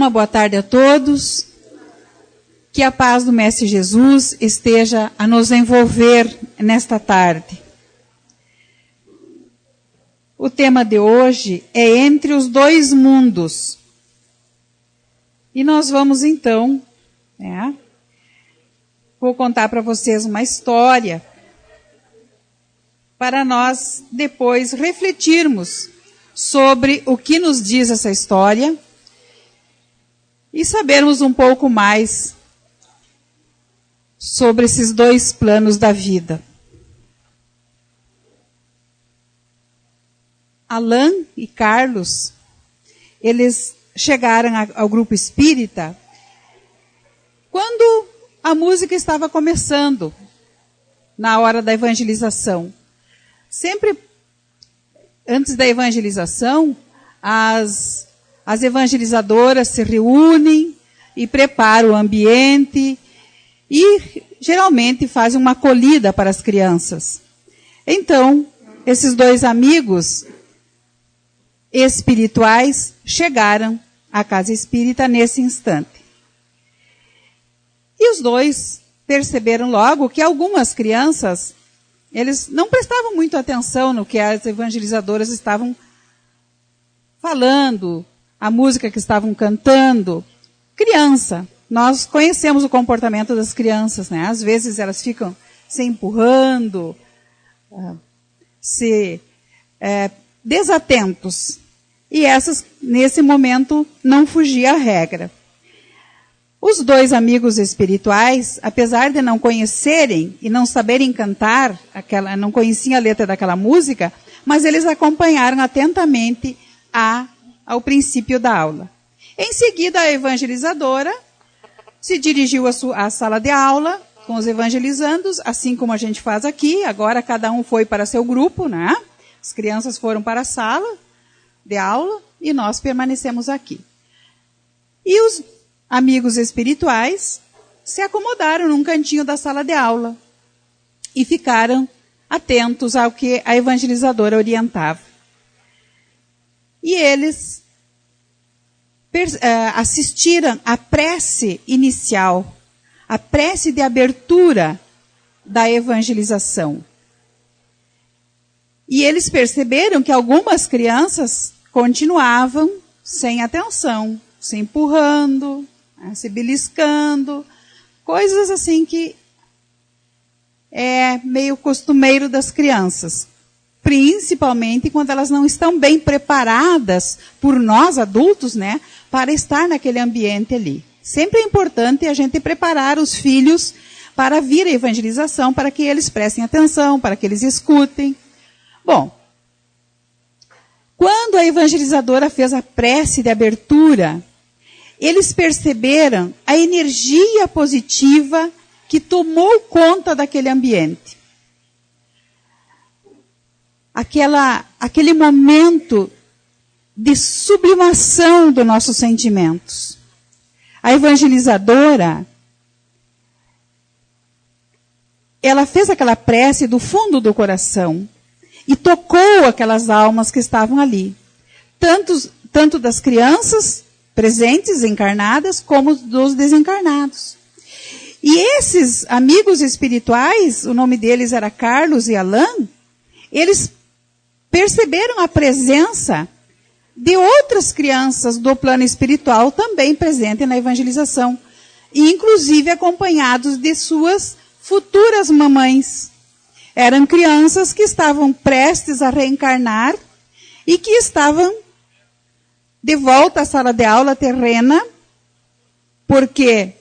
Uma boa tarde a todos. Que a paz do Mestre Jesus esteja a nos envolver nesta tarde. O tema de hoje é Entre os Dois Mundos. E nós vamos então, vou contar para vocês uma história para nós depois refletirmos sobre o que nos diz essa história e sabermos um pouco mais sobre esses dois planos da vida. Alain e Carlos, eles chegaram ao grupo espírita quando a música estava começando, na hora da evangelização. Sempre antes da evangelização, as evangelizadoras se reúnem e preparam o ambiente e geralmente fazem uma acolhida para as crianças. Então, esses dois amigos espirituais chegaram à casa espírita nesse instante. E os dois perceberam logo que algumas crianças, eles não prestavam muito atenção no que as evangelizadoras estavam falando, a música que estavam cantando. Criança, nós conhecemos o comportamento das crianças, né? Às vezes elas ficam se empurrando, desatentos. E essas, nesse momento, não fugia a regra. Os dois amigos espirituais, apesar de não conhecerem e não saberem cantar, não conheciam a letra daquela música, mas eles acompanharam atentamente ao princípio da aula. Em seguida, a evangelizadora se dirigiu à sala de aula com os evangelizandos, assim como a gente faz aqui. Agora cada um foi para seu grupo, né? As crianças foram para a sala de aula e nós permanecemos aqui. E os amigos espirituais se acomodaram num cantinho da sala de aula e ficaram atentos ao que a evangelizadora orientava. E eles assistiram à prece inicial, a prece de abertura da evangelização. E eles perceberam que algumas crianças continuavam sem atenção, se empurrando, se beliscando, coisas assim que é meio costumeiro das crianças. Principalmente quando elas não estão bem preparadas por nós adultos, né, para estar naquele ambiente ali. Sempre é importante a gente preparar os filhos para vir a evangelização, para que eles prestem atenção, para que eles escutem. Bom, quando a evangelizadora fez a prece de abertura, eles perceberam a energia positiva que tomou conta daquele ambiente. Aquele momento de sublimação dos nossos sentimentos. A evangelizadora, ela fez aquela prece do fundo do coração e tocou aquelas almas que estavam ali. Tanto das crianças presentes, encarnadas, como dos desencarnados. E esses amigos espirituais, o nome deles era Carlos e Alain, eles perceberam a presença de outras crianças do plano espiritual também presentes na evangelização, e inclusive acompanhados de suas futuras mamães. Eram crianças que estavam prestes a reencarnar e que estavam de volta à sala de aula terrena, porque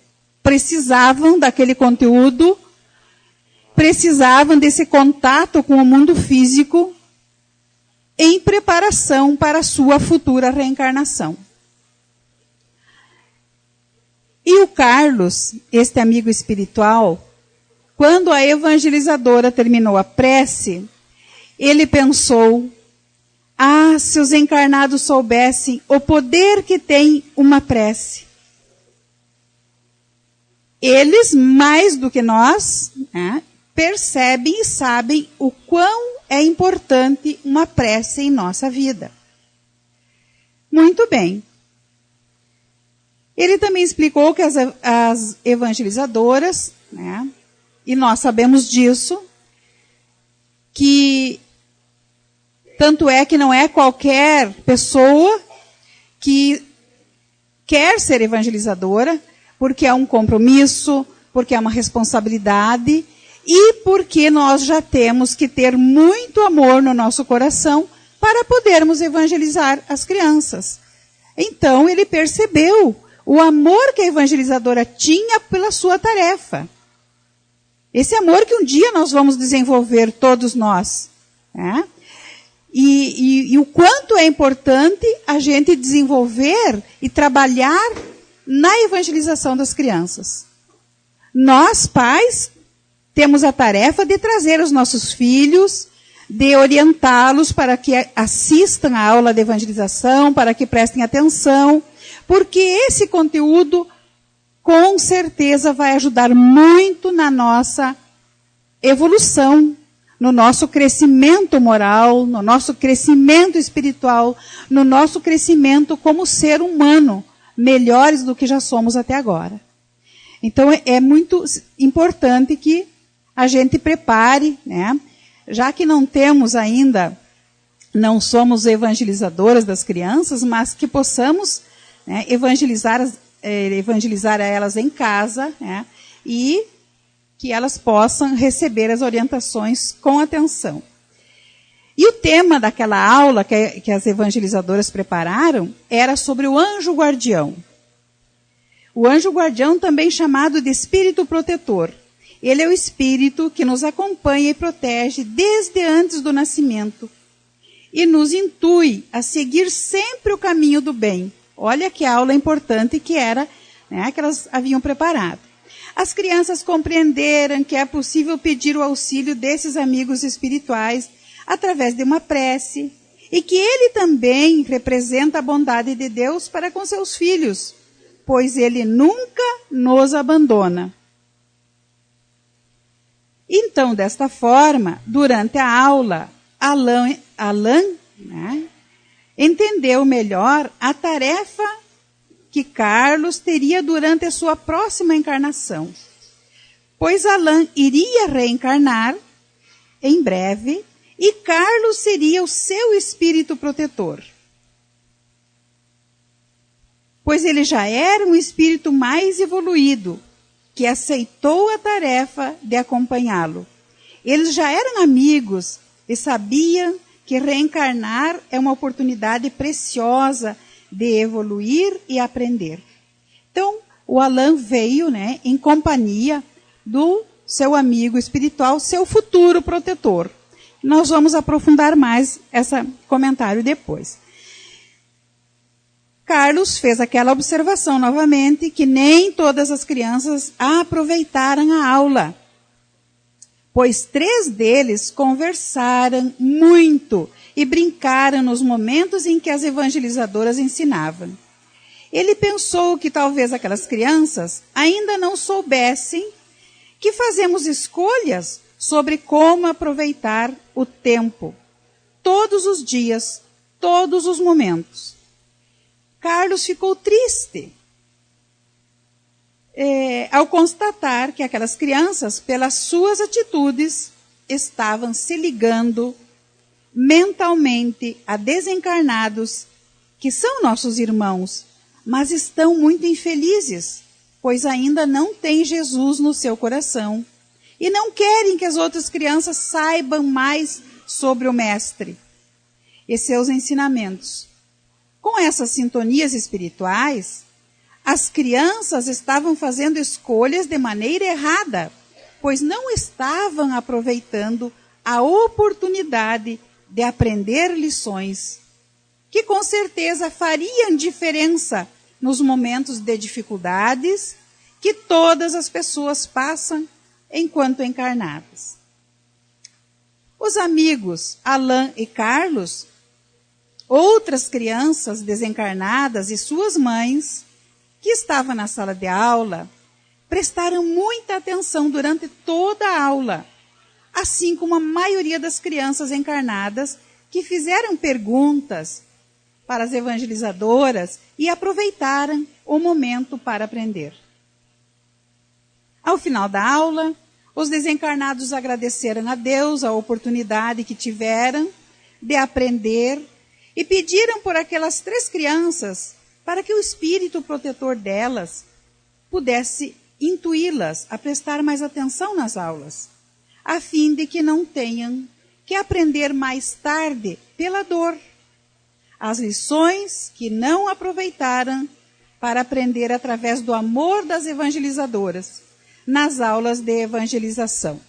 precisavam daquele conteúdo, precisavam desse contato com o mundo físico em preparação para a sua futura reencarnação. E o Carlos, este amigo espiritual, quando a evangelizadora terminou a prece, ele pensou: se os encarnados soubessem o poder que tem uma prece. Eles, mais do que nós, percebem e sabem o quão é importante uma prece em nossa vida. Muito bem. Ele também explicou que as evangelizadoras, né, e nós sabemos disso, que tanto é que não é qualquer pessoa que quer ser evangelizadora, porque é um compromisso, porque é uma responsabilidade, e porque nós já temos que ter muito amor no nosso coração para podermos evangelizar as crianças. Então, ele percebeu o amor que a evangelizadora tinha pela sua tarefa. Esse amor que um dia nós vamos desenvolver, todos nós. Né? E o quanto é importante a gente desenvolver e trabalhar na evangelização das crianças. Nós, pais, temos a tarefa de trazer os nossos filhos, de orientá-los para que assistam à aula de evangelização, para que prestem atenção, porque esse conteúdo, com certeza, vai ajudar muito na nossa evolução, no nosso crescimento moral, no nosso crescimento espiritual, no nosso crescimento como ser humano, melhores do que já somos até agora. Então, é muito importante que a gente prepare, né? Já que não temos ainda, não somos evangelizadoras das crianças, mas que possamos, né, evangelizar a elas em casa, né, e que elas possam receber as orientações com atenção. E o tema daquela aula que as evangelizadoras prepararam era sobre o anjo guardião. O anjo guardião, também chamado de espírito protetor. Ele é o espírito que nos acompanha e protege desde antes do nascimento e nos intui a seguir sempre o caminho do bem. Olha que aula importante que era, né, que elas haviam preparado. As crianças compreenderam que é possível pedir o auxílio desses amigos espirituais através de uma prece e que ele também representa a bondade de Deus para com seus filhos, pois ele nunca nos abandona. Então, desta forma, durante a aula, Alain, né, entendeu melhor a tarefa que Carlos teria durante a sua próxima encarnação, pois Alain iria reencarnar em breve e Carlos seria o seu espírito protetor, pois ele já era um espírito mais evoluído, que aceitou a tarefa de acompanhá-lo. Eles já eram amigos e sabiam que reencarnar é uma oportunidade preciosa de evoluir e aprender. Então, o Alain veio, né, em companhia do seu amigo espiritual, seu futuro protetor. Nós vamos aprofundar mais esse comentário depois. Carlos fez aquela observação novamente, que nem todas as crianças aproveitaram a aula, pois 3 deles conversaram muito e brincaram nos momentos em que as evangelizadoras ensinavam. Ele pensou que talvez aquelas crianças ainda não soubessem que fazemos escolhas sobre como aproveitar o tempo, todos os dias, todos os momentos. Carlos ficou triste ao constatar que aquelas crianças, pelas suas atitudes, estavam se ligando mentalmente a desencarnados que são nossos irmãos, mas estão muito infelizes, pois ainda não têm Jesus no seu coração e não querem que as outras crianças saibam mais sobre o Mestre e seus ensinamentos. Com essas sintonias espirituais, as crianças estavam fazendo escolhas de maneira errada, pois não estavam aproveitando a oportunidade de aprender lições, que com certeza fariam diferença nos momentos de dificuldades que todas as pessoas passam enquanto encarnadas. Os amigos Alain e Carlos, outras crianças desencarnadas e suas mães, que estavam na sala de aula, prestaram muita atenção durante toda a aula, assim como a maioria das crianças encarnadas que fizeram perguntas para as evangelizadoras e aproveitaram o momento para aprender. Ao final da aula, os desencarnados agradeceram a Deus a oportunidade que tiveram de aprender e pediram por aquelas 3 crianças para que o espírito protetor delas pudesse intuí-las a prestar mais atenção nas aulas, a fim de que não tenham que aprender mais tarde pela dor as lições que não aproveitaram para aprender através do amor das evangelizadoras nas aulas de evangelização.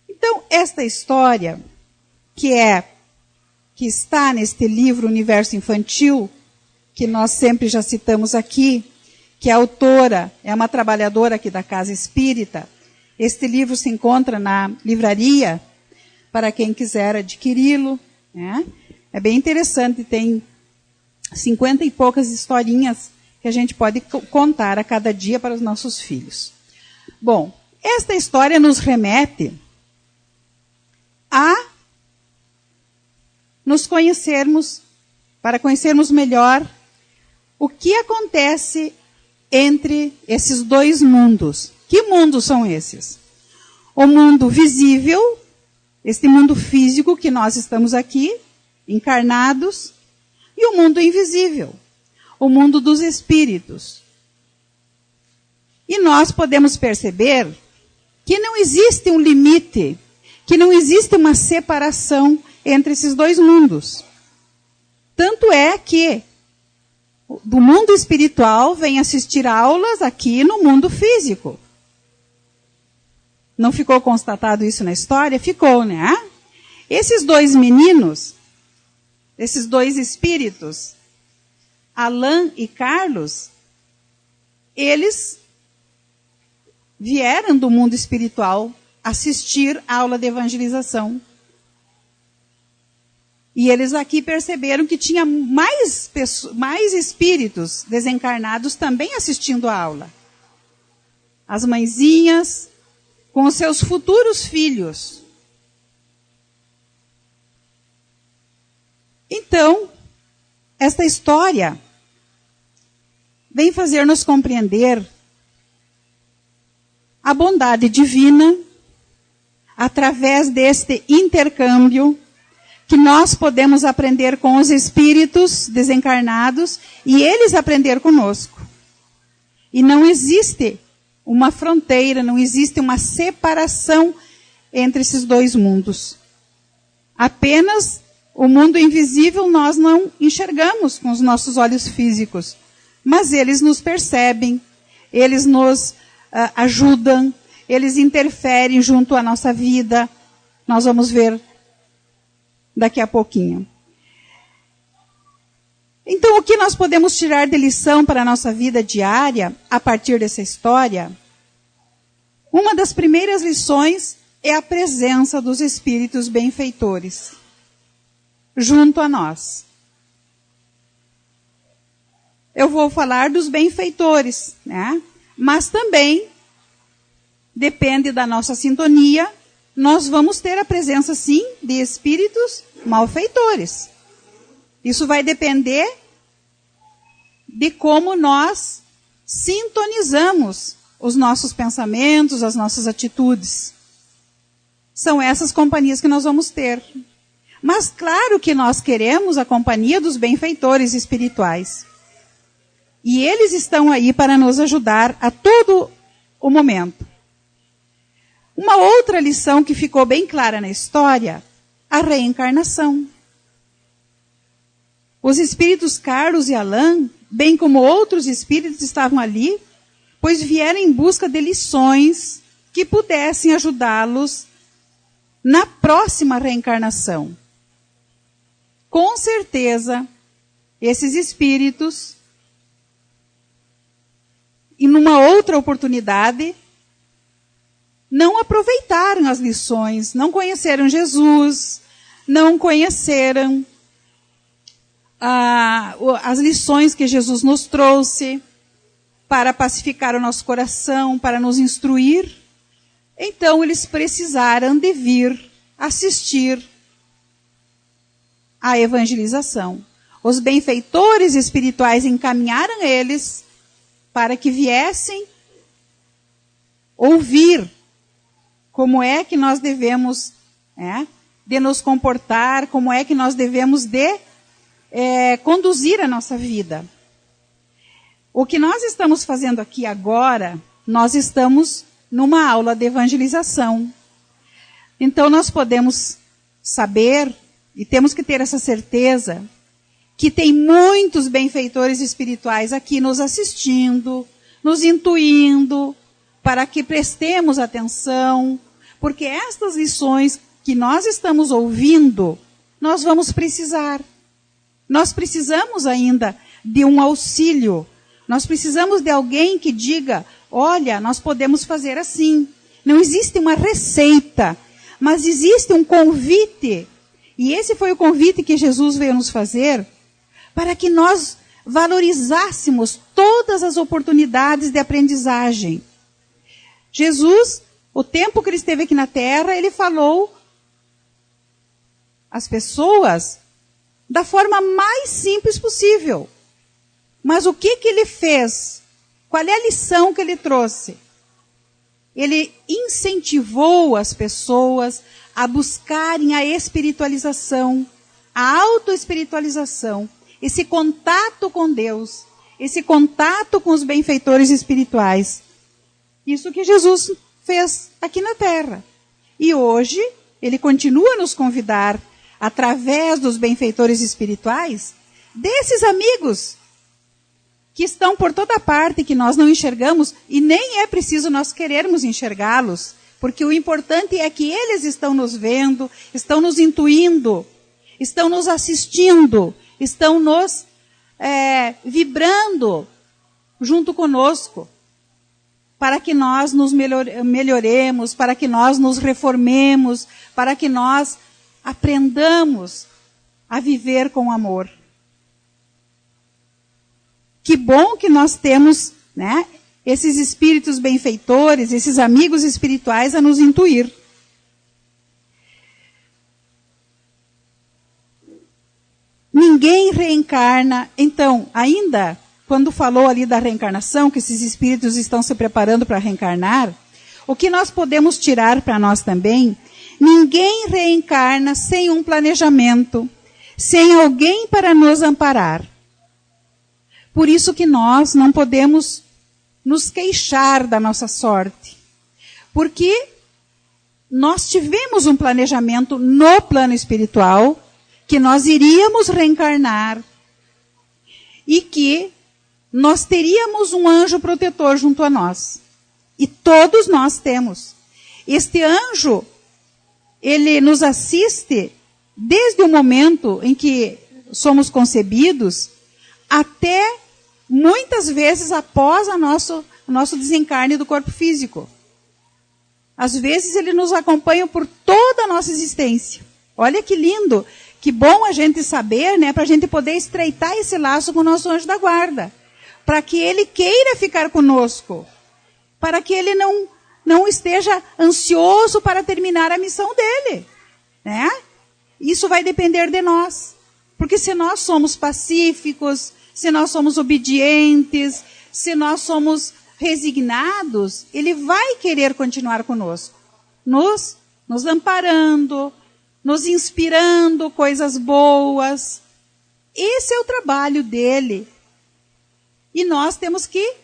Então, esta história, que está neste livro Universo Infantil, que nós sempre já citamos aqui, que a autora é uma trabalhadora aqui da Casa Espírita. Este livro se encontra na livraria, para quem quiser adquiri-lo, né? É bem interessante, tem 50 e poucas historinhas que a gente pode contar a cada dia para os nossos filhos. Bom, esta história nos remete a nos conhecermos, para conhecermos melhor o que acontece entre esses 2 mundos. Que mundos são esses? O mundo visível, este mundo físico que nós estamos aqui, encarnados, e o mundo invisível, o mundo dos espíritos. E nós podemos perceber que não existe um limite, que não existe uma separação entre esses 2 mundos. Tanto é que do mundo espiritual vem assistir aulas aqui no mundo físico. Não ficou constatado isso na história? Ficou, né? Esses 2 meninos, esses 2 espíritos, Alain e Carlos, eles vieram do mundo espiritual assistir a aula de evangelização. E eles aqui perceberam que tinha mais espíritos desencarnados também assistindo a aula. As mãezinhas com os seus futuros filhos. Então, esta história vem fazer-nos compreender a bondade divina através deste intercâmbio que nós podemos aprender com os espíritos desencarnados e eles aprender conosco. E não existe uma fronteira, não existe uma separação entre esses 2 mundos. Apenas o mundo invisível nós não enxergamos com os nossos olhos físicos, mas eles nos percebem, eles nos ajudam, eles interferem junto à nossa vida. Nós vamos ver daqui a pouquinho. Então, o que nós podemos tirar de lição para a nossa vida diária a partir dessa história? Uma das primeiras lições é a presença dos espíritos benfeitores junto a nós. Eu vou falar dos benfeitores, né? Mas também depende da nossa sintonia. Nós vamos ter a presença, sim, de espíritos malfeitores. Isso vai depender de como nós sintonizamos os nossos pensamentos, as nossas atitudes. São essas companhias que nós vamos ter. Mas claro que nós queremos a companhia dos benfeitores espirituais. E eles estão aí para nos ajudar a todo o momento. Uma outra lição que ficou bem clara na história, a reencarnação. Os espíritos Carlos e Alain, bem como outros espíritos, estavam ali, pois vieram em busca de lições que pudessem ajudá-los na próxima reencarnação. Com certeza, esses espíritos, e numa outra oportunidade, não aproveitaram as lições, não conheceram Jesus, não conheceram as lições que Jesus nos trouxe para pacificar o nosso coração, para nos instruir. Então, eles precisaram de vir assistir à evangelização. os benfeitores espirituais encaminharam eles para que viessem ouvir como é que nós devemos de nos comportar, como é que nós devemos de conduzir a nossa vida. O que nós estamos fazendo aqui agora, nós estamos numa aula de evangelização. Então nós podemos saber, e temos que ter essa certeza, que tem muitos benfeitores espirituais aqui nos assistindo, nos intuindo, para que prestemos atenção, porque estas lições que nós estamos ouvindo, nós vamos precisar. Nós precisamos ainda de um auxílio. Nós precisamos de alguém que diga, olha, nós podemos fazer assim. Não existe uma receita, mas existe um convite. E esse foi o convite que Jesus veio nos fazer, para que nós valorizássemos todas as oportunidades de aprendizagem. Jesus, o tempo que ele esteve aqui na terra, ele falou às pessoas da forma mais simples possível. Mas o que ele fez? Qual é a lição que ele trouxe? Ele incentivou as pessoas a buscarem a espiritualização, a autoespiritualização, esse contato com Deus, esse contato com os benfeitores espirituais. Isso que Jesus fez aqui na terra. E hoje, ele continua a nos convidar, através dos benfeitores espirituais, desses amigos que estão por toda parte, que nós não enxergamos, e nem é preciso nós querermos enxergá-los, porque o importante é que eles estão nos vendo, estão nos intuindo, estão nos assistindo, estão nos vibrando junto conosco, para que nós nos melhoremos, para que nós nos reformemos, para que nós aprendamos a viver com amor. Que bom que nós temos, esses espíritos benfeitores, esses amigos espirituais a nos intuir. Ninguém reencarna. Então, ainda, quando falou ali da reencarnação, que esses espíritos estão se preparando para reencarnar, o que nós podemos tirar para nós também, ninguém reencarna sem um planejamento, sem alguém para nos amparar. Por isso que nós não podemos nos queixar da nossa sorte. Porque nós tivemos um planejamento no plano espiritual, que nós iríamos reencarnar e que nós teríamos um anjo protetor junto a nós. E todos nós temos. Este anjo, ele nos assiste desde o momento em que somos concebidos até muitas vezes após o nosso desencarne do corpo físico. Às vezes ele nos acompanha por toda a nossa existência. Olha que lindo, que bom a gente saber, para a gente poder estreitar esse laço com o nosso anjo da guarda. Para que ele queira ficar conosco. Para que ele não esteja ansioso para terminar a missão dele. Isso vai depender de nós. Porque se nós somos pacíficos, se nós somos obedientes, se nós somos resignados, ele vai querer continuar conosco. Nos amparando, nos inspirando coisas boas. Esse é o trabalho dele. E nós temos que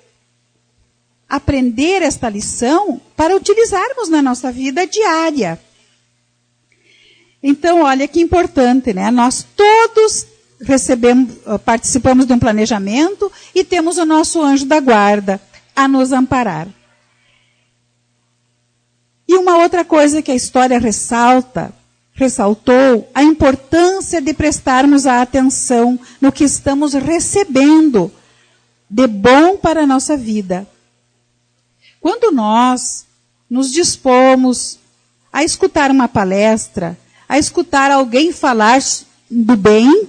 aprender esta lição para utilizarmos na nossa vida diária. Então, olha que importante, Nós todos participamos de um planejamento e temos o nosso anjo da guarda a nos amparar. E uma outra coisa que a história ressaltou, a importância de prestarmos a atenção no que estamos recebendo de bom para a nossa vida. Quando nós nos dispomos a escutar uma palestra, a escutar alguém falar do bem,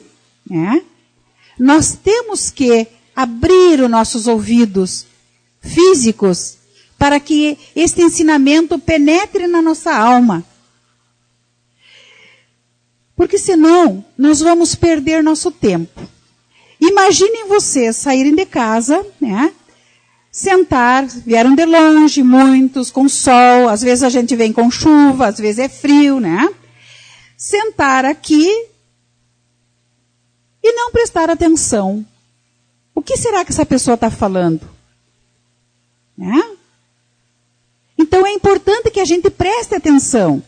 nós temos que abrir os nossos ouvidos físicos para que este ensinamento penetre na nossa alma. Porque senão nós vamos perder nosso tempo. imaginem vocês saírem de casa, né? Sentar, vieram de longe, muitos, com sol, às vezes a gente vem com chuva, às vezes é frio, né? Sentar aqui e não prestar atenção. O que será que essa pessoa está falando? Né? Então é importante que a gente preste atenção.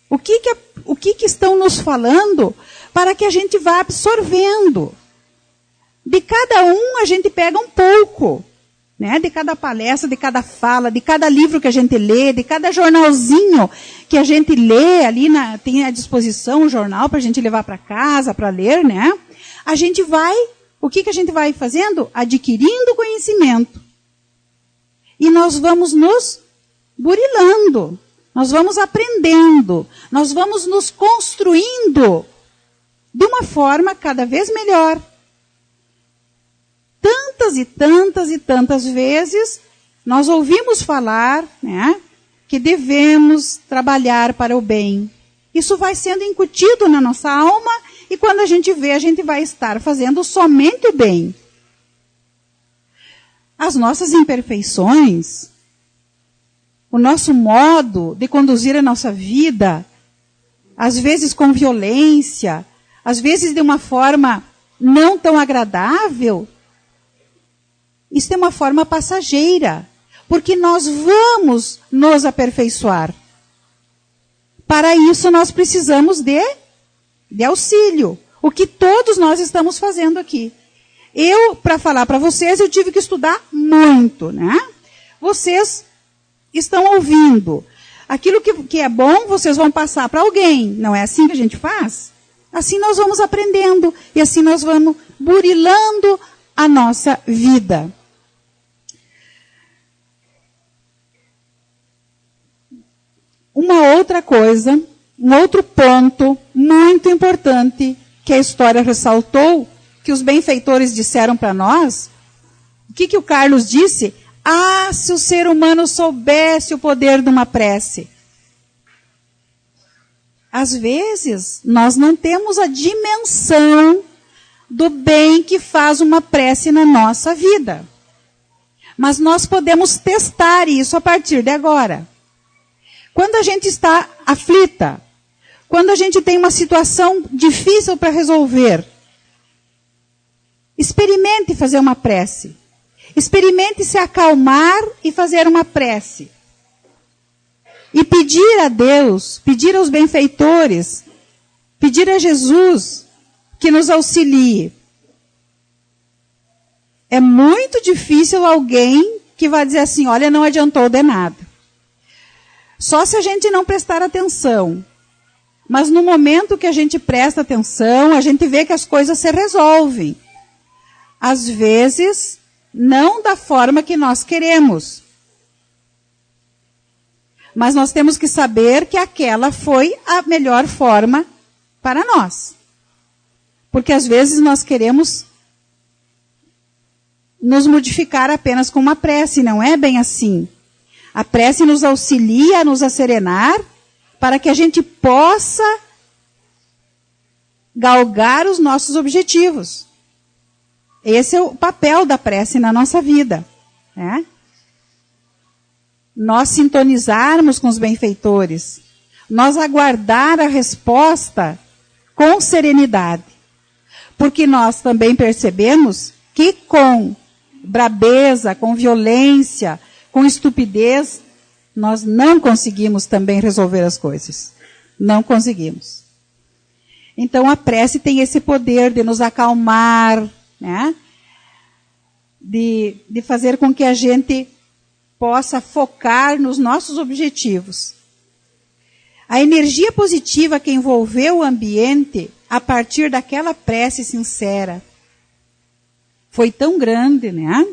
O que estão nos falando para que a gente vá absorvendo. De cada um a gente pega um pouco. Né? De cada palestra, de cada fala, de cada livro que a gente lê, de cada jornalzinho que a gente lê, ali tem à disposição um jornal para a gente levar para casa, para ler, né? A gente vai, o que a gente vai fazendo? Adquirindo conhecimento. E nós vamos nos burilando, nós vamos aprendendo, nós vamos nos construindo de uma forma cada vez melhor. Tantas e tantas e tantas vezes nós ouvimos falar, né, que devemos trabalhar para o bem. Isso vai sendo incutido na nossa alma e quando a gente vê, a gente vai estar fazendo somente o bem. As nossas imperfeições, o nosso modo de conduzir a nossa vida, às vezes com violência, às vezes de uma forma não tão agradável, isso é uma forma passageira, porque nós vamos nos aperfeiçoar. Para isso nós precisamos de auxílio, o que todos nós estamos fazendo aqui. Eu, para falar para vocês, eu tive que estudar muito, né? Vocês estão ouvindo. Aquilo que é bom, vocês vão passar para alguém. Não é assim que a gente faz? Assim nós vamos aprendendo e assim nós vamos burilando a nossa vida. Uma outra coisa, um outro ponto muito importante que a história ressaltou, que os benfeitores disseram para nós, o que o Carlos disse? Ah, se o ser humano soubesse o poder de uma prece. Às vezes, nós não temos a dimensão do bem que faz uma prece na nossa vida. Mas nós podemos testar isso a partir de agora. Quando a gente está aflita, quando a gente tem uma situação difícil para resolver, experimente fazer uma prece. Experimente se acalmar e fazer uma prece. E pedir a Deus, pedir aos benfeitores, pedir a Jesus que nos auxilie. É muito difícil alguém que vai dizer assim, olha, não adiantou de nada. Só se a gente não prestar atenção. Mas no momento que a gente presta atenção, a gente vê que as coisas se resolvem. Às vezes, não da forma que nós queremos. Mas nós temos que saber que aquela foi a melhor forma para nós. Porque às vezes nós queremos nos modificar apenas com uma prece, não é bem assim. A prece nos auxilia a nos asserenar para que a gente possa galgar os nossos objetivos. Esse é o papel da prece na nossa vida. Né? Nós sintonizarmos com os benfeitores. Nós aguardar a resposta com serenidade. Porque nós também percebemos que com brabeza, com violência, com estupidez, nós não conseguimos também resolver as coisas. Não conseguimos. Então a prece tem esse poder de nos acalmar, né? De fazer com que a gente possa focar nos nossos objetivos. A energia positiva que envolveu o ambiente a partir daquela prece sincera foi tão grande, né?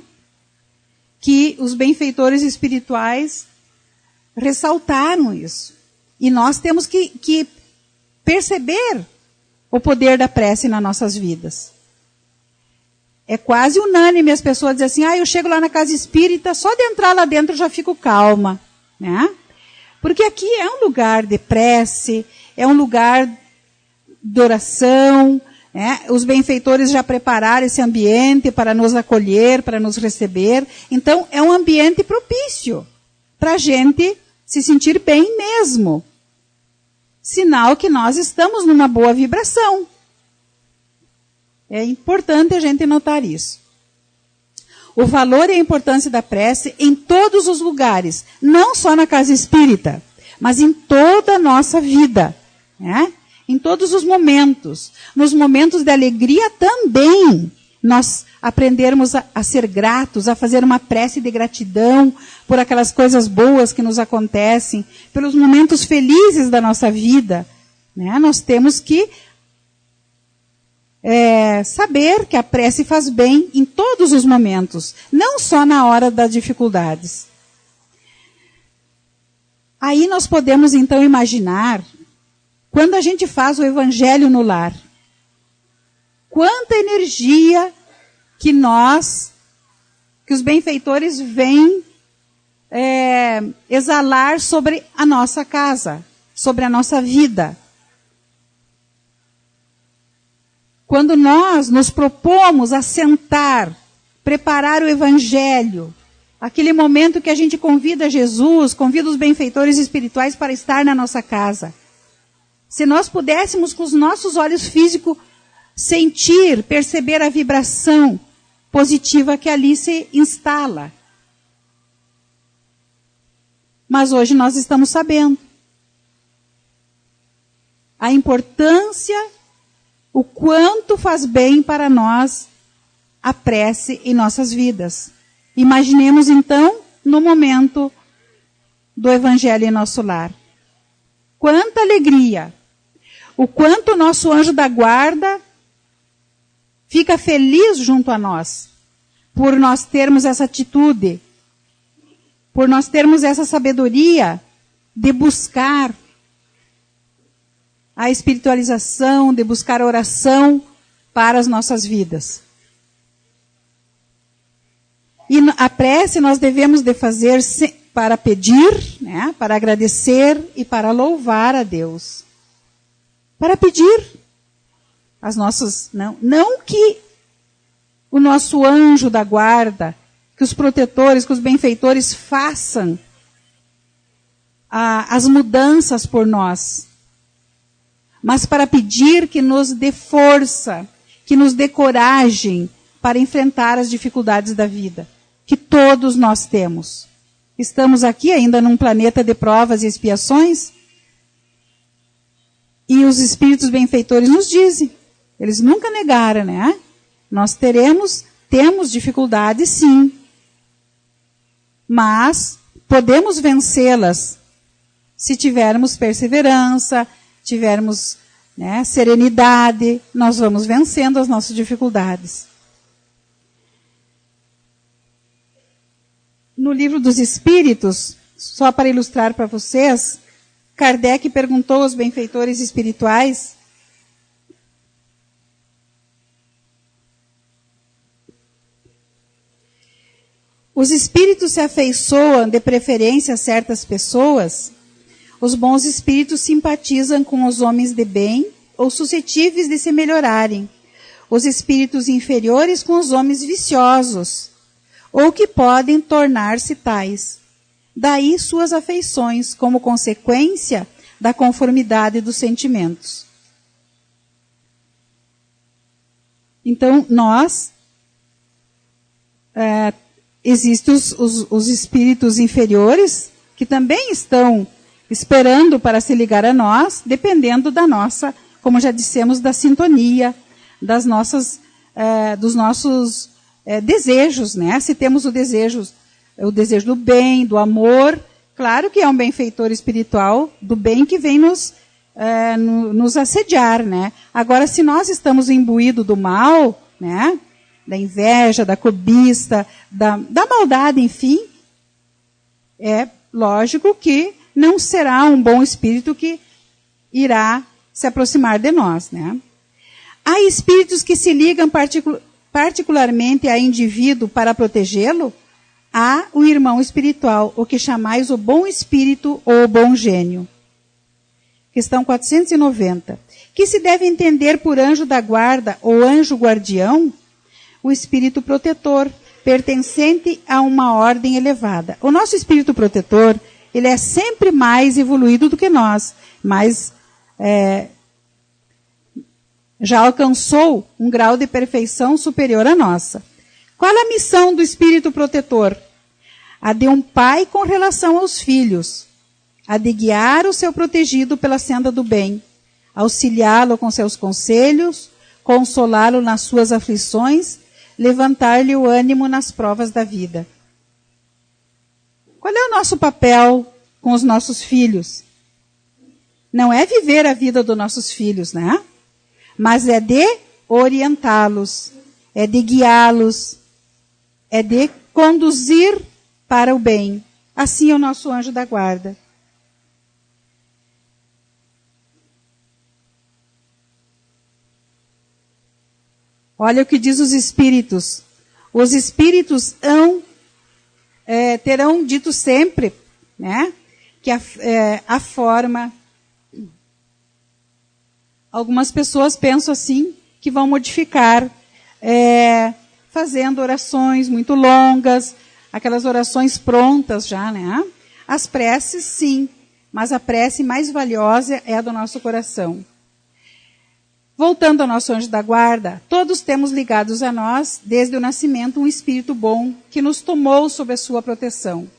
Que os benfeitores espirituais ressaltaram isso. E nós temos que perceber o poder da prece nas nossas vidas. É quase unânime as pessoas dizem assim, eu chego lá na casa espírita, só de entrar lá dentro eu já fico calma. Né? Porque aqui é um lugar de prece, é um lugar de oração, Os benfeitores já prepararam esse ambiente para nos acolher, para nos receber. Então, é um ambiente propício para a gente se sentir bem mesmo. Sinal que nós estamos numa boa vibração. É importante a gente notar isso. O valor e a importância da prece em todos os lugares, não só na casa espírita, mas em toda a nossa vida, né? Em todos os momentos. Nos momentos de alegria também, nós aprendermos a ser gratos, a fazer uma prece de gratidão por aquelas coisas boas que nos acontecem, pelos momentos felizes da nossa vida, né? Nós temos que saber que a prece faz bem em todos os momentos, não só na hora das dificuldades. Aí nós podemos então imaginar, quando a gente faz o evangelho no lar, quanta energia que os benfeitores vêm exalar sobre a nossa casa, sobre a nossa vida. Quando nós nos propomos a sentar, preparar o evangelho, aquele momento que a gente convida Jesus, convida os benfeitores espirituais para estar na nossa casa. Se nós pudéssemos com os nossos olhos físicos sentir, perceber a vibração positiva que ali se instala. Mas hoje nós estamos sabendo a importância, o quanto faz bem para nós a prece em nossas vidas. Imaginemos então no momento do evangelho em nosso lar. Quanta alegria! O quanto o nosso anjo da guarda fica feliz junto a nós, por nós termos essa atitude, por nós termos essa sabedoria de buscar a espiritualização, de buscar a oração para as nossas vidas. E a prece nós devemos de fazer para pedir, né, para agradecer e para louvar a Deus. Para pedir as nossas, não que o nosso anjo da guarda, que os protetores, que os benfeitores façam as mudanças por nós, mas para pedir que nos dê força, que nos dê coragem para enfrentar as dificuldades da vida, que todos nós temos. Estamos aqui ainda num planeta de provas e expiações, e os espíritos benfeitores nos dizem, eles nunca negaram, né? Nós temos dificuldades sim, mas podemos vencê-las se tivermos perseverança, tivermos, né, serenidade, nós vamos vencendo as nossas dificuldades. No Livro dos Espíritos, só para ilustrar para vocês, Kardec perguntou aos benfeitores espirituais os espíritos se afeiçoam de preferência a certas pessoas. Os bons espíritos simpatizam com os homens de bem ou suscetíveis de se melhorarem. Os espíritos inferiores com os homens viciosos, ou que podem tornar-se tais. Daí suas afeições, como consequência da conformidade dos sentimentos. Então, existem os espíritos inferiores, que também estão esperando para se ligar a nós, dependendo da nossa, como já dissemos, da sintonia, dos nossos desejos, né? Se temos o desejo do bem, do amor, claro que é um benfeitor espiritual do bem que vem nos assediar, né? Agora, se nós estamos imbuídos do mal, né? Da inveja, da cobiça, da maldade, enfim, é lógico que não será um bom espírito que irá se aproximar de nós, né? Há espíritos que se ligam particularmente a indivíduo para protegê-lo. Há o irmão espiritual, o que chamais o bom espírito ou o bom gênio. Questão 490. que se deve entender por anjo da guarda ou anjo guardião, o espírito protetor, pertencente a uma ordem elevada. O nosso espírito protetor, ele é sempre mais evoluído do que nós, mas já alcançou um grau de perfeição superior à nossa. Qual a missão do espírito protetor? A de um pai com relação aos filhos, a de guiar o seu protegido pela senda do bem, auxiliá-lo com seus conselhos, consolá-lo nas suas aflições, levantar-lhe o ânimo nas provas da vida. Qual é o nosso papel com os nossos filhos? Não é viver a vida dos nossos filhos, né? Mas é de orientá-los, é de guiá-los, é de conduzir para o bem. Assim é o nosso anjo da guarda. Olha o que diz os espíritos. Os espíritos terão dito sempre, né, que a forma... Algumas pessoas pensam assim, que vão modificar, fazendo orações muito longas, aquelas orações prontas já, né? As preces, sim, mas a prece mais valiosa é a do nosso coração. Voltando ao nosso anjo da guarda, todos temos ligados a nós, desde o nascimento, um espírito bom que nos tomou sob a sua proteção.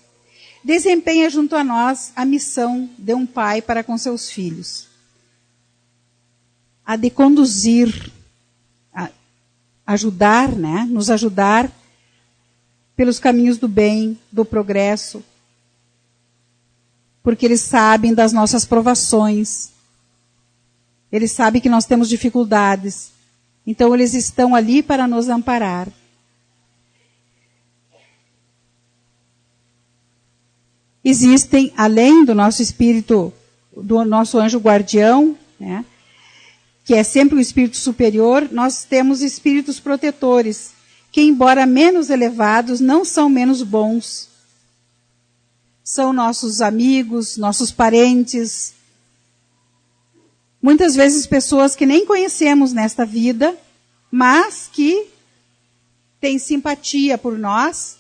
Desempenha junto a nós a missão de um pai para com seus filhos. A de conduzir, ajudar, né? Nos ajudar pelos caminhos do bem, do progresso, porque eles sabem das nossas provações, eles sabem que nós temos dificuldades, então eles estão ali para nos amparar. Existem, além do nosso espírito, do nosso anjo guardião, né, que é sempre um espírito superior, nós temos espíritos protetores, que, embora menos elevados, não são menos bons. São nossos amigos, nossos parentes. Muitas vezes pessoas que nem conhecemos nesta vida, mas que têm simpatia por nós,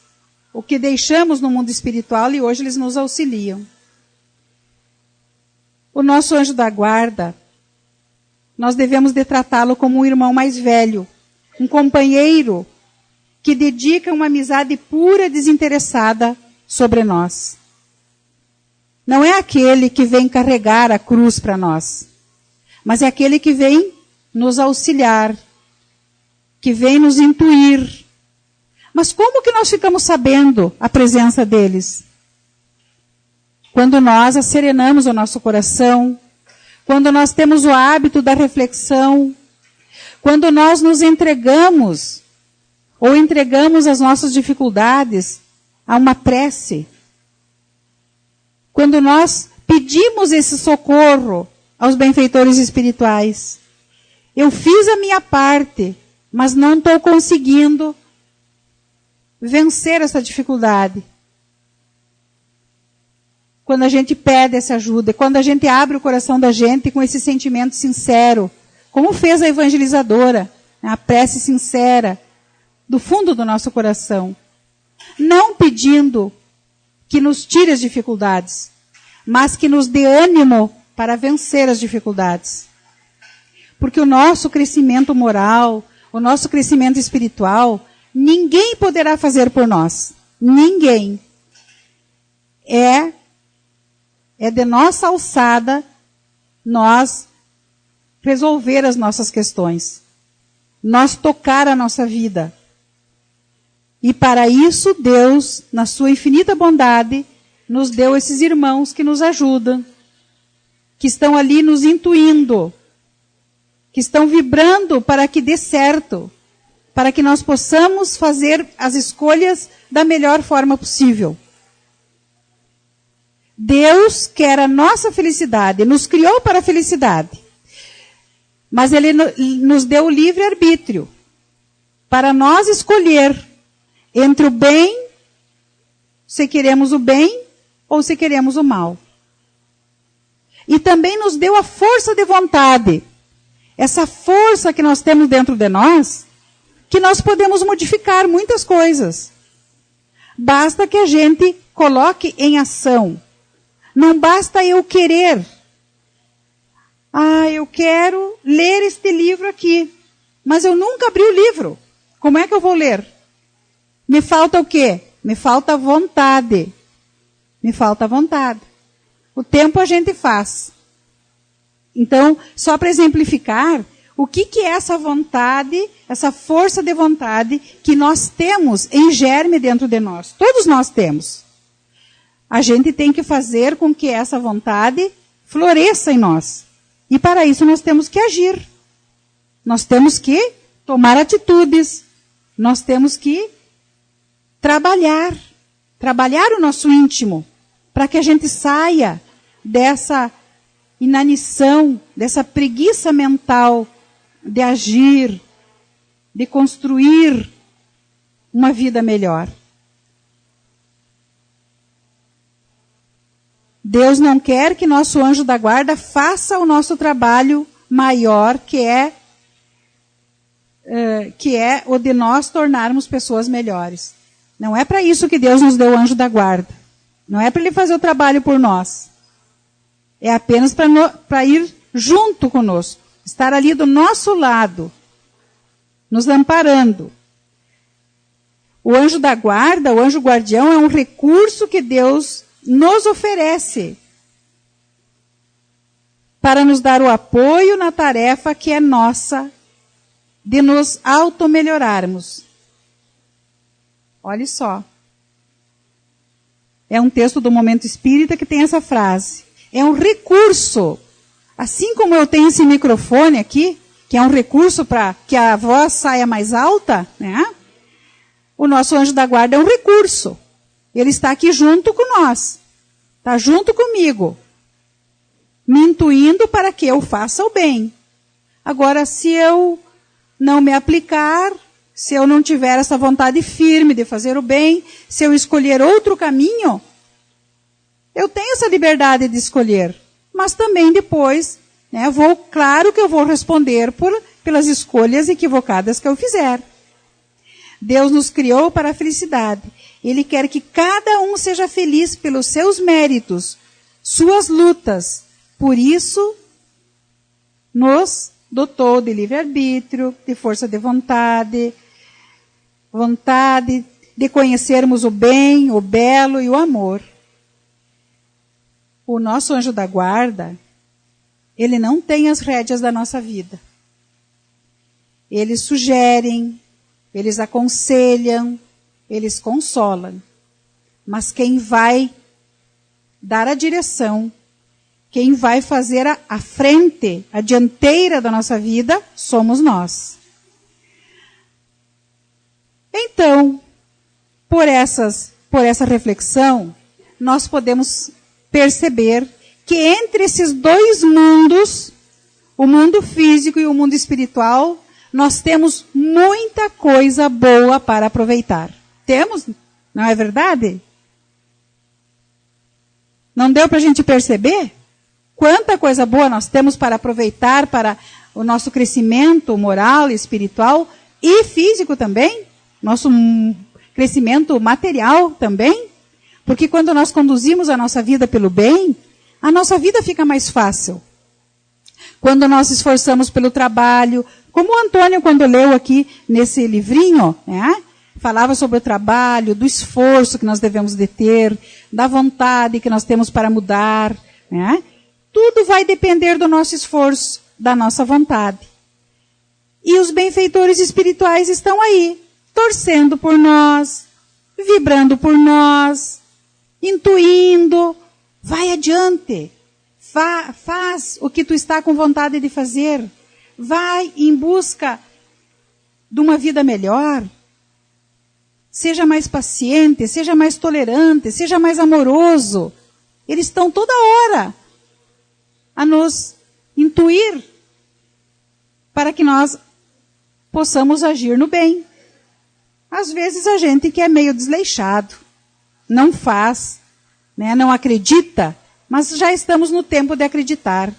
o que deixamos no mundo espiritual e hoje eles nos auxiliam. O nosso anjo da guarda, nós devemos de tratá-lo como um irmão mais velho, um companheiro que dedica uma amizade pura e desinteressada sobre nós. Não é aquele que vem carregar a cruz para nós, mas é aquele que vem nos auxiliar, que vem nos intuir. Mas como que nós ficamos sabendo a presença deles? Quando nós acerenamos o nosso coração, quando nós temos o hábito da reflexão, quando nós nos entregamos, ou entregamos as nossas dificuldades a uma prece, quando nós pedimos esse socorro aos benfeitores espirituais. Eu fiz a minha parte, mas não estou conseguindo vencer essa dificuldade. Quando a gente pede essa ajuda, quando a gente abre o coração da gente com esse sentimento sincero, como fez a evangelizadora, a prece sincera, do fundo do nosso coração. Não pedindo que nos tire as dificuldades, mas que nos dê ânimo para vencer as dificuldades. Porque o nosso crescimento moral, o nosso crescimento espiritual, ninguém poderá fazer por nós. Ninguém. É de nossa alçada nós resolver as nossas questões. Nós tocar a nossa vida. E para isso, Deus, na sua infinita bondade, nos deu esses irmãos que nos ajudam, que estão ali nos intuindo, que estão vibrando para que dê certo, para que nós possamos fazer as escolhas da melhor forma possível. Deus quer a nossa felicidade, nos criou para a felicidade, mas Ele nos deu o livre-arbítrio para nós escolher entre o bem, se queremos o bem ou se queremos o mal. E também nos deu a força de vontade essa força que nós temos dentro de nós, que nós podemos modificar muitas coisas. Basta que a gente coloque em ação. Não basta eu querer. Eu quero ler este livro aqui, mas eu nunca abri o livro. Como é que eu vou ler? Me falta o quê? Me falta vontade. Me falta vontade. O tempo a gente faz. Então, só para exemplificar, o que é essa vontade, essa força de vontade que nós temos em germe dentro de nós? Todos nós temos. A gente tem que fazer com que essa vontade floresça em nós. E para isso nós temos que agir. Nós temos que tomar atitudes. Nós temos que trabalhar o nosso íntimo, para que a gente saia dessa inanição, dessa preguiça mental de agir, de construir uma vida melhor. Deus não quer que nosso anjo da guarda faça o nosso trabalho maior, que é o de nós tornarmos pessoas melhores. Não é para isso que Deus nos deu o anjo da guarda. Não é para ele fazer o trabalho por nós. É apenas para ir junto conosco. Estar ali do nosso lado. Nos amparando. O anjo da guarda, o anjo guardião, é um recurso que Deus nos oferece para nos dar o apoio na tarefa que é nossa de nos auto-melhorarmos. Olhe só. É um texto do Momento Espírita que tem essa frase. É um recurso. Assim como eu tenho esse microfone aqui, que é um recurso para que a voz saia mais alta, né? O nosso anjo da guarda é um recurso. Ele está aqui junto com nós. Está junto comigo. Me intuindo para que eu faça o bem. Agora, se eu não me aplicar, se eu não tiver essa vontade firme de fazer o bem, se eu escolher outro caminho, eu tenho essa liberdade de escolher. Mas também depois, né, claro que eu vou responder pelas escolhas equivocadas que eu fizer. Deus nos criou para a felicidade. Ele quer que cada um seja feliz pelos seus méritos, suas lutas. Por isso, nos dotou de livre-arbítrio, de força de vontade de conhecermos o bem, o belo e o amor. O nosso anjo da guarda, ele não tem as rédeas da nossa vida. Eles sugerem, eles aconselham, eles consolam. Mas quem vai dar a direção, quem vai fazer a frente, a dianteira da nossa vida, somos nós. Então, por essa reflexão, nós podemos perceber que entre esses dois mundos, o mundo físico e o mundo espiritual, nós temos muita coisa boa para aproveitar. Temos? Não é verdade? Não deu para a gente perceber? Quanta coisa boa nós temos para aproveitar para o nosso crescimento moral e espiritual e físico também? Nosso crescimento material também? Porque quando nós conduzimos a nossa vida pelo bem, a nossa vida fica mais fácil. Quando nós esforçamos pelo trabalho, como o Antônio, quando leu aqui nesse livrinho, né, falava sobre o trabalho, do esforço que nós devemos de ter, da vontade que nós temos para mudar, né? Tudo vai depender do nosso esforço, da nossa vontade. E os benfeitores espirituais estão aí, torcendo por nós, vibrando por nós, intuindo. Vai adiante. Faz o que tu está com vontade de fazer. Vai em busca de uma vida melhor. Seja mais paciente, seja mais tolerante, seja mais amoroso. Eles estão toda hora a nos intuir para que nós possamos agir no bem. Às vezes a gente que é meio desleixado, não faz, né, não acredita, mas já estamos no tempo de acreditar.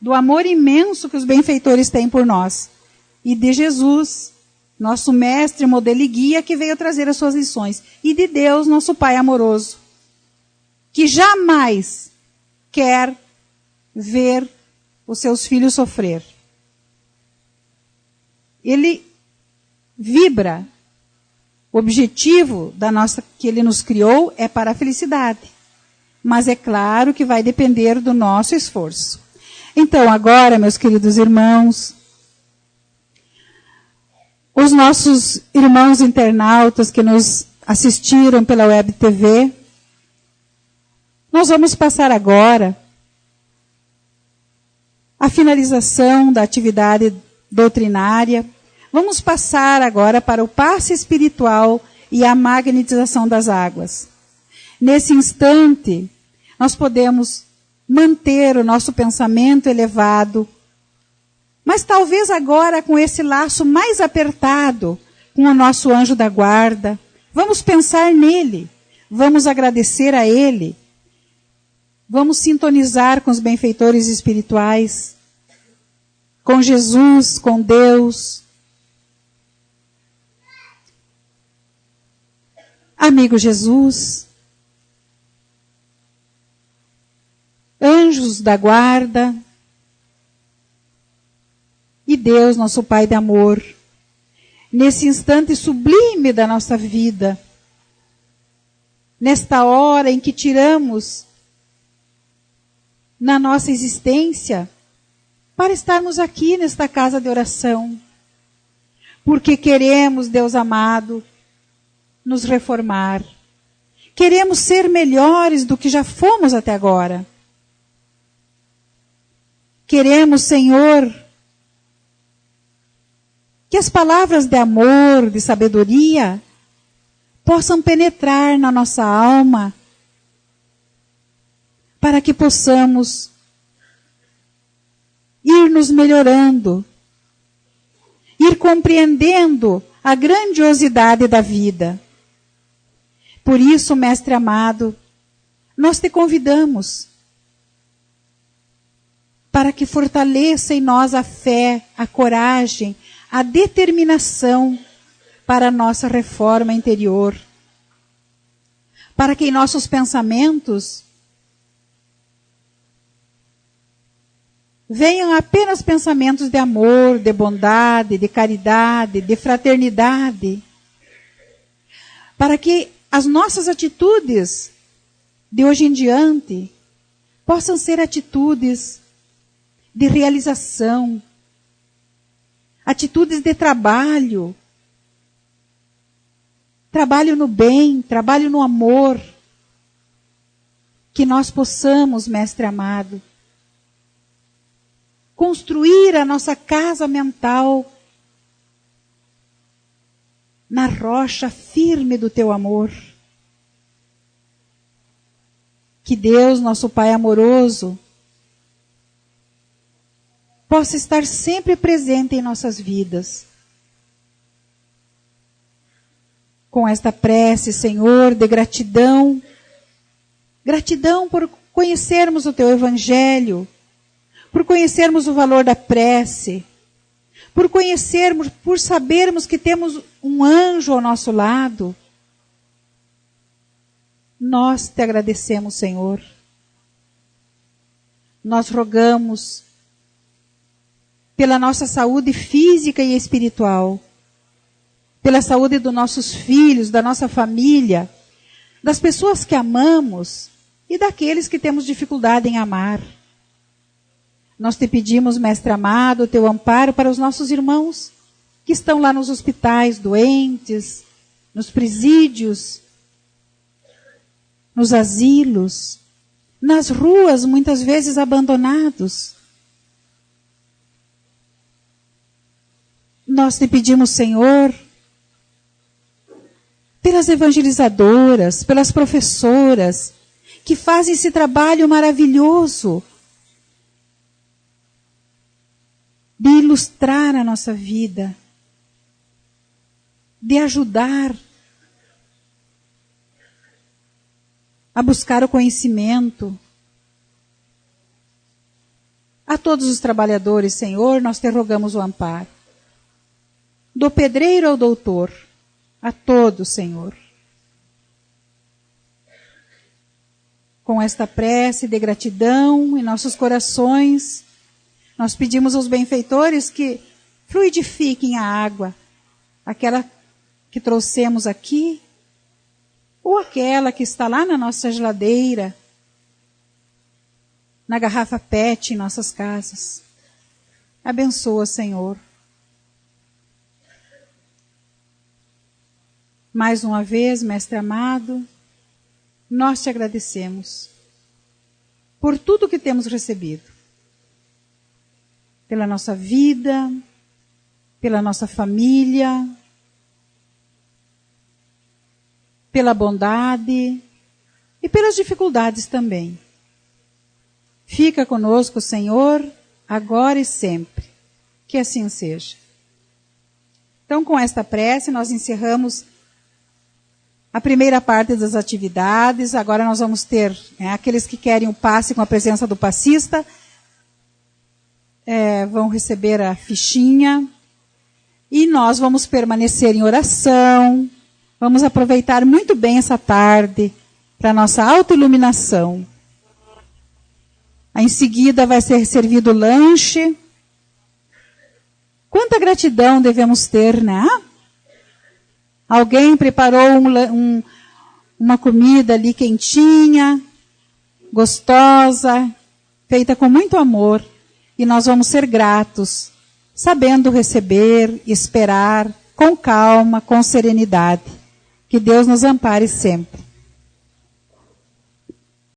do amor imenso que os benfeitores têm por nós, e de Jesus, nosso mestre, modelo e guia, que veio trazer as suas lições, e de Deus, nosso Pai amoroso, que jamais quer ver os seus filhos sofrer. Ele vibra. O objetivo que ele nos criou é para a felicidade. Mas é claro que vai depender do nosso esforço. Então, agora, meus queridos irmãos, os nossos irmãos internautas que nos assistiram pela Web TV, nós vamos passar agora a finalização da atividade doutrinária. Vamos passar agora para o passe espiritual e a magnetização das águas. Nesse instante, nós podemos manter o nosso pensamento elevado, mas talvez agora com esse laço mais apertado com o nosso anjo da guarda. Vamos pensar nele, vamos agradecer a ele, vamos sintonizar com os benfeitores espirituais, com Jesus, com Deus. Amigo Jesus, anjos da guarda e Deus, nosso Pai de amor, nesse instante sublime da nossa vida, nesta hora em que tiramos na nossa existência para estarmos aqui nesta casa de oração, porque queremos, Deus amado, nos reformar. Queremos ser melhores do que já fomos até agora. Queremos, Senhor, que as palavras de amor, de sabedoria, possam penetrar na nossa alma, para que possamos ir nos melhorando, ir compreendendo a grandiosidade da vida. Por isso, Mestre amado, nós te convidamos para que fortaleça em nós a fé, a coragem, a determinação para a nossa reforma interior. Para que em nossos pensamentos venham apenas pensamentos de amor, de bondade, de caridade, de fraternidade. Para que as nossas atitudes de hoje em diante possam ser atitudes de realização, atitudes de trabalho, trabalho no bem, trabalho no amor, que nós possamos, Mestre amado, construir a nossa casa mental na rocha firme do teu amor. Que Deus, nosso Pai amoroso, possa estar sempre presente em nossas vidas. Com esta prece, Senhor, de gratidão, gratidão por conhecermos o teu Evangelho, por conhecermos o valor da prece, por conhecermos, por sabermos que temos um anjo ao nosso lado. Nós te agradecemos, Senhor. Nós rogamos pela nossa saúde física e espiritual, pela saúde dos nossos filhos, da nossa família, das pessoas que amamos e daqueles que temos dificuldade em amar. Nós te pedimos, Mestre amado, o teu amparo para os nossos irmãos que estão lá nos hospitais, doentes, nos presídios, nos asilos, nas ruas, muitas vezes abandonados. Nós te pedimos, Senhor, pelas evangelizadoras, pelas professoras, que fazem esse trabalho maravilhoso de ilustrar a nossa vida, de ajudar a buscar o conhecimento, A todos os trabalhadores, Senhor, nós te rogamos o amparo. Do pedreiro ao doutor, a todos, Senhor. Com esta prece de gratidão em nossos corações, nós pedimos aos benfeitores que fluidifiquem a água, aquela que trouxemos aqui, ou aquela que está lá na nossa geladeira, na garrafa PET em nossas casas. Abençoa, Senhor. Mais uma vez, Mestre amado, nós te agradecemos por tudo que temos recebido. Pela nossa vida, pela nossa família, pela bondade e pelas dificuldades também. Fica conosco, Senhor, agora e sempre. Que assim seja. Então, com esta prece, nós encerramos a primeira parte das atividades. Agora nós vamos ter aqueles que querem o passe com a presença do passista, vão receber a fichinha. E nós vamos permanecer em oração. Vamos aproveitar muito bem essa tarde para a nossa autoiluminação. Em seguida vai ser servido o lanche. Quanta gratidão devemos ter, né? Alguém preparou uma comida ali quentinha, gostosa, feita com muito amor. E nós vamos ser gratos, sabendo receber, esperar, com calma, com serenidade. Que Deus nos ampare sempre.